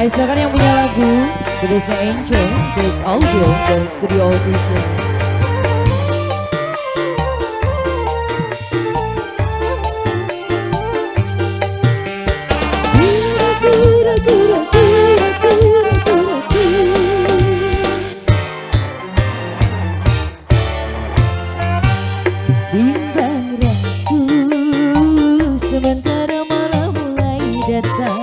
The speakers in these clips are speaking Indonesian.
Silakan yang punya lagu The Best Angel, Best Audio, dan Studio Official. Bimbang ragu, sementara malam mulai datang.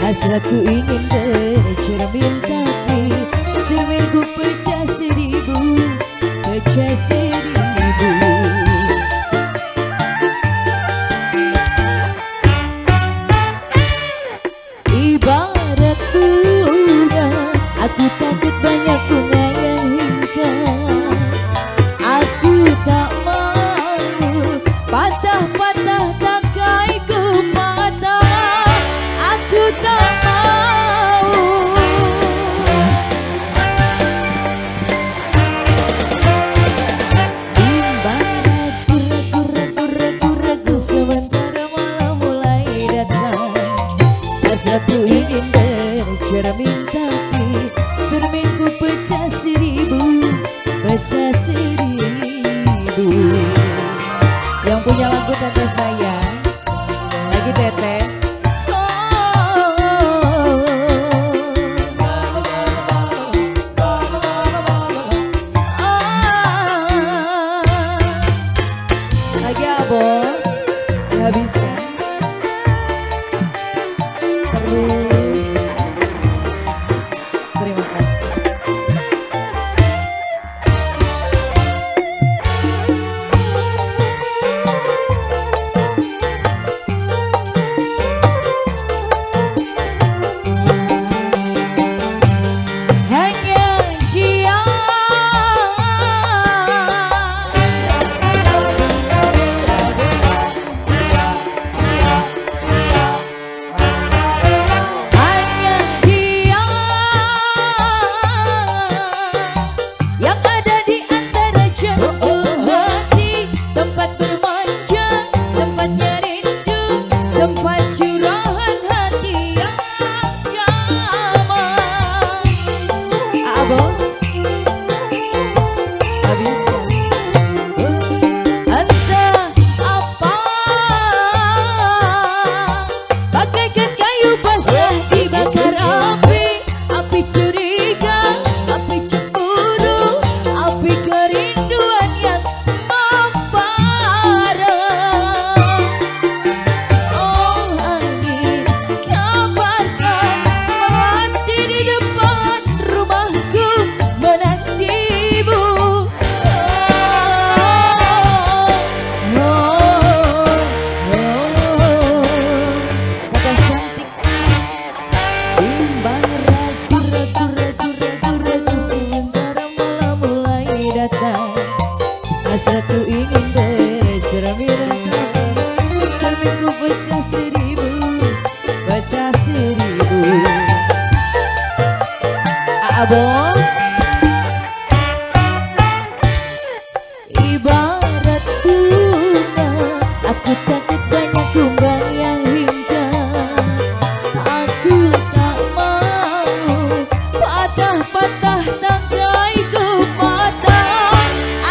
Hasratku ingin bercermin, tapi cerminku pecah seribu, pecah seribu. Ibarat bunga, aku takut banyak bunga yang hingga. Aku tak mau patah-patah tangkaiku patah. Aku tak mau. Bimbang ragu, sementara malam mulai datang. Hasratku ingin bercermin, tapi cerminku pecah seribu, pecah seribu. Yang punya lagu Teteh sayang, lagi Teteh. Lagi Bos, dihabiskan. Terus, terima kasih. Hasratku ingin bercermin, cerminku pecah seribu, pecah seribu. Bos, ibarat bunga, aku takut banyak kumbang yang hingga. Aku tak mau patah-patah tangkaiku patah.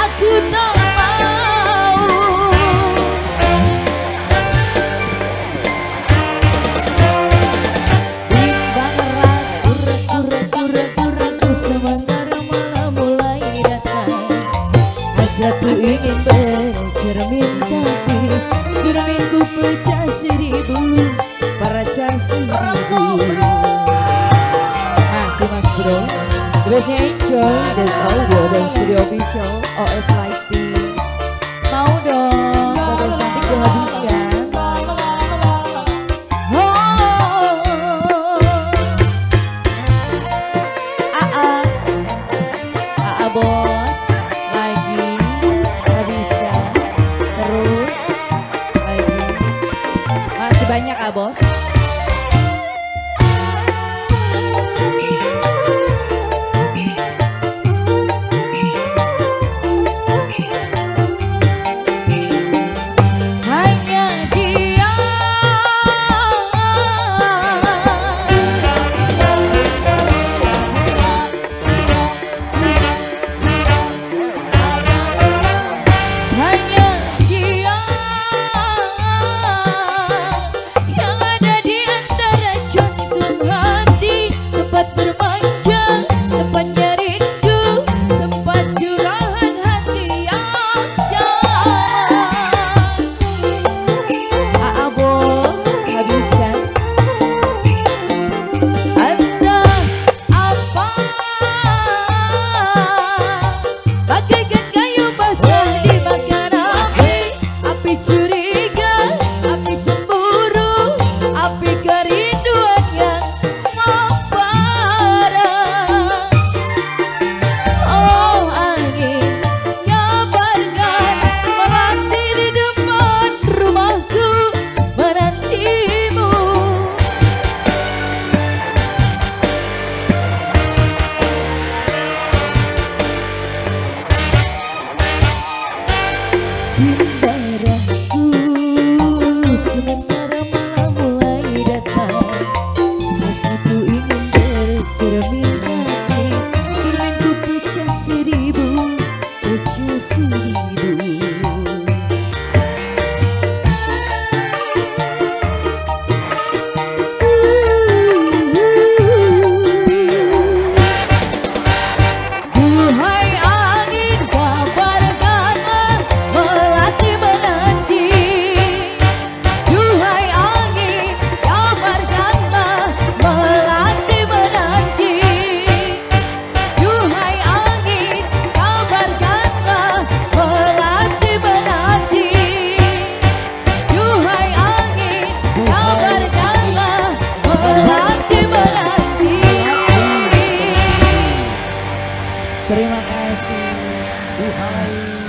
Aku tak mau. Bimbang ragu, sementara malam mulai datang. Hasratku ingin bercermin, tapi cerminku pecah seribu, pecah seribu. Masih Mas Bro, biasanya enjoy That's Audio dan Studio Official OS Lighting. Mau dong, Teteh cantik dihabiskan. Bos, lagi habiskan. Terus lagi masih banyak Bos. Bimbaraku sementara malam mulai datang, hasratku ingin bercermin lagi. Cerminku pecah seribu, pecah seribu. Terima kasih.